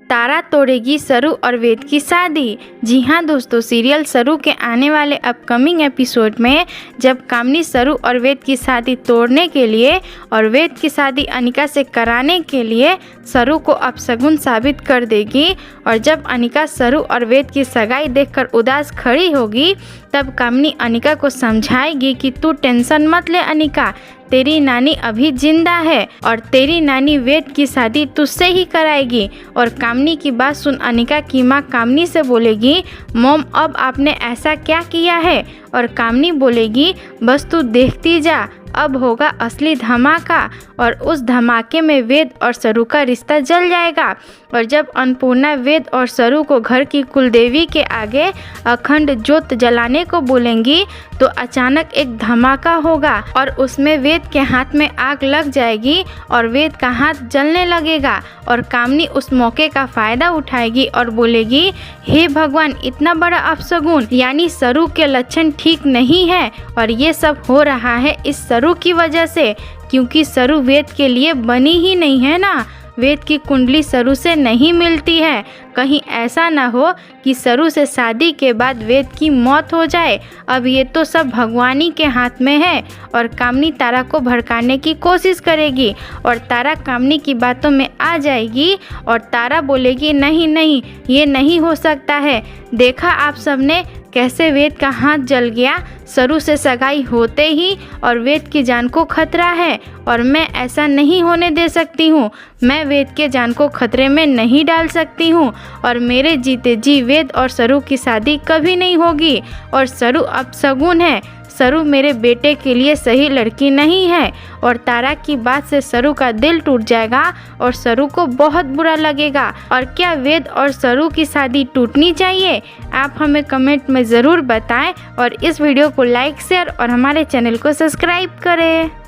तारा तोड़ेगी सरू और वेद की शादी। जी हाँ दोस्तों, सीरियल सरू के आने वाले अपकमिंग एपिसोड में जब कामनी सरू और वेद की शादी तोड़ने के लिए और वेद की शादी अनिका से कराने के लिए सरू को अपशगुन साबित कर देगी और जब अनिका सरू और वेद की सगाई देखकर उदास खड़ी होगी तब कामनी अनिका को समझाएगी कि तू टेंशन मत ले अनिका, तेरी नानी अभी जिंदा है और तेरी नानी वेद की शादी तुझसे ही कराएगी। और कामनी की बात सुन अनिका की माँ कामनी से बोलेगी, मॉम अब आपने ऐसा क्या किया है? और कामनी बोलेगी, बस तू देखती जा, अब होगा असली धमाका और उस धमाके में वेद और सरू का रिश्ता जल जाएगा। और जब अन्नपूर्णा वेद और सरू को घर की कुलदेवी के आगे अखंड ज्योत जलाने को बोलेंगी तो अचानक एक धमाका होगा और उसमें वेद के हाथ में आग लग जाएगी और वेद का हाथ जलने लगेगा। और कामनी उस मौके का फायदा उठाएगी और बोलेगी, हे भगवान, इतना बड़ा अपशगुन, यानी सरू के लक्षण ठीक नहीं है और ये सब हो रहा है इस सरू की वजह से, क्योंकि सरू वेद के लिए बनी ही नहीं है ना। वेद की कुंडली सरू से नहीं मिलती है, कहीं ऐसा ना हो कि सरू से शादी के बाद वेद की मौत हो जाए। अब ये तो सब भगवानी के हाथ में है। और कामनी तारा को भड़काने की कोशिश करेगी और तारा कामनी की बातों में आ जाएगी और तारा बोलेगी, नहीं नहीं, ये नहीं हो सकता है, देखा आप सबने कैसे वेद का हाथ जल गया सरू से सगाई होते ही और वेद की जान को खतरा है और मैं ऐसा नहीं होने दे सकती हूँ। मैं वेद के जान को खतरे में नहीं डाल सकती हूँ और मेरे जीते जी वेद और सरू की शादी कभी नहीं होगी। और सरू अपशगुन है, सरू मेरे बेटे के लिए सही लड़की नहीं है। और तारा की बात से सरू का दिल टूट जाएगा और सरू को बहुत बुरा लगेगा। और क्या वेद और सरू की शादी टूटनी चाहिए? आप हमें कमेंट में ज़रूर बताएं और इस वीडियो को लाइक शेयर और हमारे चैनल को सब्सक्राइब करें।